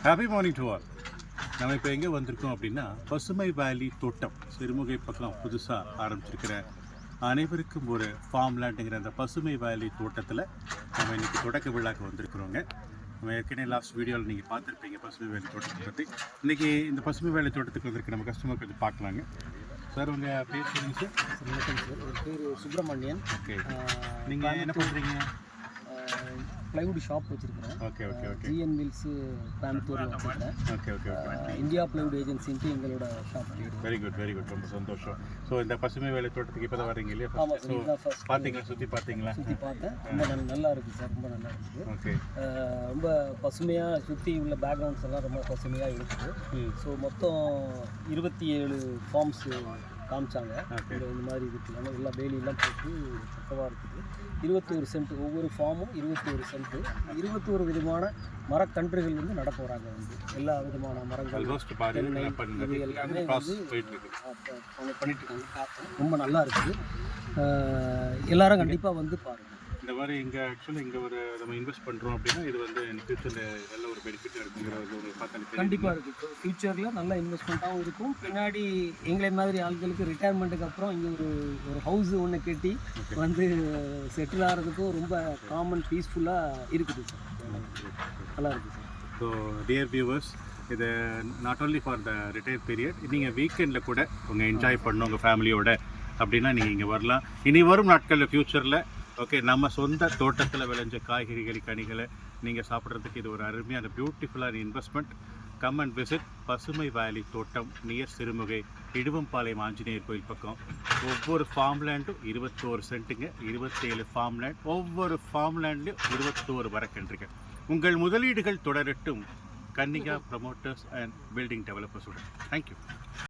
Happy morning to all. நம்ம இப்போ எங்கே வந்திருக்கோம் அப்படின்னா பசுமை வேலி தோட்டம் சிறுமுகை பக்கம் புதுசாக ஆரம்பிச்சிருக்கிற அனைவருக்கும் ஒரு ஃபார்ம் லேண்டுங்கிற அந்த பசுமை வேலி தோட்டத்தில் நம்ம இன்றைக்கி தொடக்க விழாக்கு வந்திருக்கிறோங்க. நம்ம ஏற்கனவே லாஸ்ட் வீடியோவில் நீங்கள் பார்த்துருப்பீங்க பசுமை வேலி தோட்டத்தை பற்றி. இன்றைக்கி இந்த பசுமை வேலி தோட்டத்துக்கு வந்திருக்க நம்ம கஸ்டமர் கொஞ்சம் பார்க்கலாங்க. சார் உங்கள் பேர் சொல்லுங்கள் சார். வணக்கம் சார், என் பேர் சுப்பிரமணியன். ஓகே, நீங்கள் என்ன பண்ணுறீங்க? ப்ளைவுட் ஷாப் வச்சுருக்கிறேன். Okay okay okay. GN mills கோயம்புத்தூரில் வச்சுருக்கிறேன். Okay okay okay. India plywood ஏஜென்சின்ட்டு எங்களோட shop. Very good very good, ரொம்ப சந்தோஷம். ஸோ இந்த பசுமை வேலை தோட்டத்துக்கு இப்போ தான் வரீங்க இல்லையா? ஆமாம் சார், இதுதான் ஃபர்ஸ்ட். பார்த்தீங்களா, சுற்றி பார்த்தீங்களா? சுற்றி பார்த்தேன், ரொம்ப நல்லா இருக்குது சார், ரொம்ப நல்லா இருக்குது. ஓகே. ரொம்ப பசுமையாக சுற்றி உள்ள பேக்ரவுண்ட்ஸ் எல்லாம் ரொம்ப பசுமையாக இருக்குது. ஸோ மொத்தம் 27 ஃபார்ம்ஸு காமிச்சாங்க. இந்த மாதிரி இருக்குல்ல, எல்லா வேலியெல்லாம் போட்டு பக்கவாக இருக்குது. 21 சென்ட், ஒவ்வொரு ஃபார்மும் 21 சென்ட். 21 விதமான மரக்கன்றுகள் வந்து நட போகிறாங்க. வந்து எல்லா விதமான மரங்கள் இது எல்லாமே வந்து பண்ணிட்டு இருக்காங்க. பார்த்தோம், ரொம்ப நல்லா இருக்குது. எல்லாரும் கண்டிப்பாக வந்து பாருங்கள். இந்த மாதிரி இங்கே ஆக்சுவலி இங்கே ஒரு நம்ம இன்வெஸ்ட் பண்ணுறோம் அப்படின்னா இது வந்து ஃபியூச்சரில் நல்ல ஒரு பெனிஃபிட்டாக இருக்குங்கிறது ஒரு பார்த்தாலே கண்டிப்பாக இருக்குது. ஃப்யூச்சரில் நல்ல இன்வெஸ்ட்மெண்ட்டாகவும் இருக்கும். பின்னாடி எங்களை மாதிரி ஆட்களுக்கு ரிட்டையர்மெண்ட்டுக்கு அப்புறம் இங்கே ஒரு ஹவுஸ் ஒன்று கட்டி வந்து செட்டில் ஆகிறதுக்கும் ரொம்ப காமன் பீஸ்ஃபுல்லாக இருக்குது சார். நல்லா இருக்குது சார். ஸோ டியர் வியூவர்ஸ், இது not only for the retire period, நீங்கள் வீக்கெண்டில் கூட உங்கள் என்ஜாய் பண்ணணும் உங்கள் ஃபேமிலியோட அப்படின்னா நீங்கள் இங்கே வரலாம். இனி வரும் நாட்களில் ஃப்யூச்சரில் ஓகே நம்ம சொந்த தோட்டத்தில் விளைஞ்ச காய்கறிகள் கனிகளை நீங்கள் சாப்பிட்றதுக்கு இது ஒரு அருமையான பியூட்டிஃபுல்லான இன்வெஸ்ட்மெண்ட். கம் அண்ட் விசிட் பசுமை வேலி தோட்டம் நியர் சிறுமுகை இடுவம்பாளையம் ஆஞ்சநேயர் கோயில் பக்கம். ஒவ்வொரு ஃபார்ம் லேண்டும் 21 சென்ட்டுங்க, 27 ஃபார்ம் லேண்ட். ஒவ்வொரு ஃபார்ம் லேண்ட்லேயும் 21 மரக்கன்றுகள். உங்கள் முதலீடுகள் தொடரட்டும் கன்னிகா ப்ரமோட்டர்ஸ் அண்ட் பில்டிங் டெவலப்பர்ஸுடன். தேங்க்யூ.